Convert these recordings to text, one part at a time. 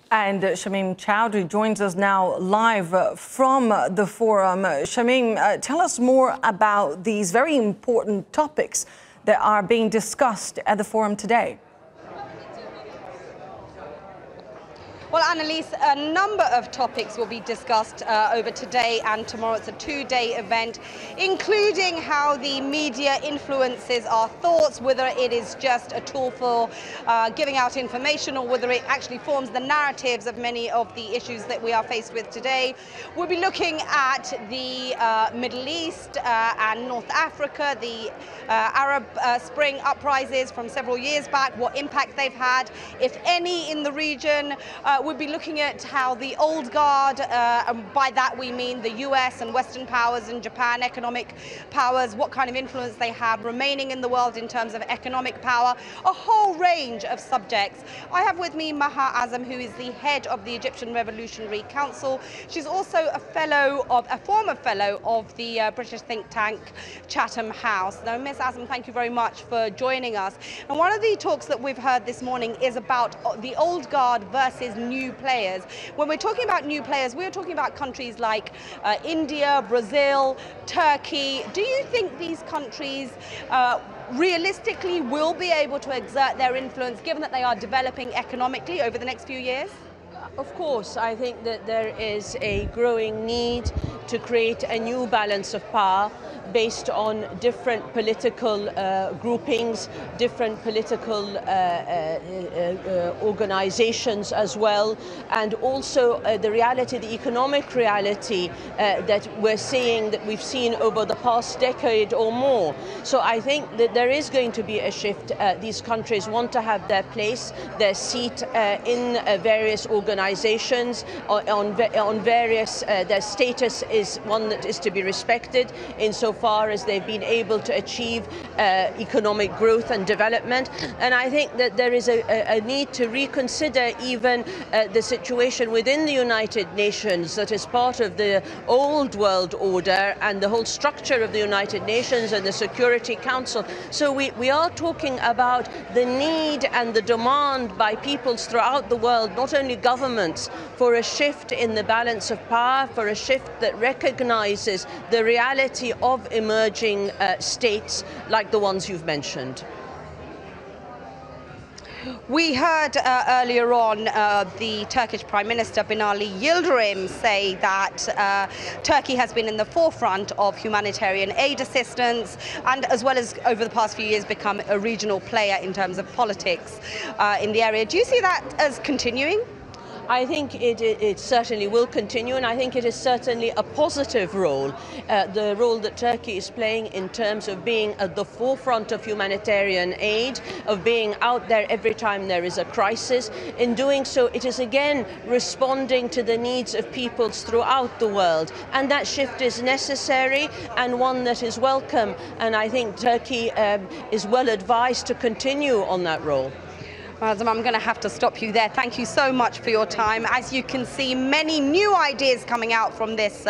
And Shamim Chowdhury joins us now live from the forum. Shamim, tell us more about these very important topics that are being discussed at the forum today. Well, Annalise, a number of topics will be discussed over today and tomorrow. It's a two-day event, including how the media influences our thoughts, whether it is just a tool for giving out information or whether it actually forms the narratives of many of the issues that we are faced with today. We'll be looking at the Middle East and North Africa, the Arab Spring uprisings from several years back, what impact they've had, if any, in the region. We'll be looking at how the old guard, and by that we mean the US and Western powers and Japan, economic powers, what kind of influence they have remaining in the world in terms of economic power, a whole range of subjects. I have with me Maha Azzam, who is the head of the Egyptian Revolutionary Council. She's also a former fellow of the British think tank Chatham House. Now, Ms. Azzam, thank you very much for joining us. And one of the talks that we've heard this morning is about the old guard versus new players. When we're talking about new players, we're talking about countries like India, Brazil, Turkey. Do you think these countries realistically will be able to exert their influence, given that they are developing economically over the next few years? Of course, I think that there is a growing need to create a new balance of power based on different political groupings, different political organizations as well, and also the reality, the economic reality that we're seeing, that we've seen over the past decade or more. So I think that there is going to be a shift. These countries want to have their place, their seat in various organizations, on various, their status is one that is to be respected insofar as they've been able to achieve economic growth and development. And I think that there is a need to reconsider even the situation within the United Nations that is part of the old world order and the whole structure of the United Nations and the Security Council. So we are talking about the need and the demand by peoples throughout the world, not only governments, for a shift in the balance of power, for a shift that recognizes the reality of emerging states like the ones you've mentioned. We heard earlier on the Turkish Prime Minister Binali Yildirim say that Turkey has been in the forefront of humanitarian aid assistance and, as well as over the past few years, become a regional player in terms of politics in the area. Do you see that as continuing? I think it certainly will continue, and I think it is certainly a positive role, the role that Turkey is playing in terms of being at the forefront of humanitarian aid, of being out there every time there is a crisis. In doing so, it is again responding to the needs of peoples throughout the world, and that shift is necessary and one that is welcome, and I think Turkey is well advised to continue on that role. I'm going to have to stop you there. Thank you so much for your time. As you can see, many new ideas coming out from this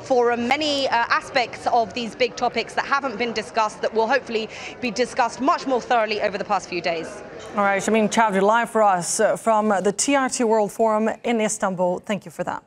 forum, many aspects of these big topics that haven't been discussed that will hopefully be discussed much more thoroughly over the past few days. All right, Shamim Chowdhury live for us from the TRT World Forum in Istanbul. Thank you for that.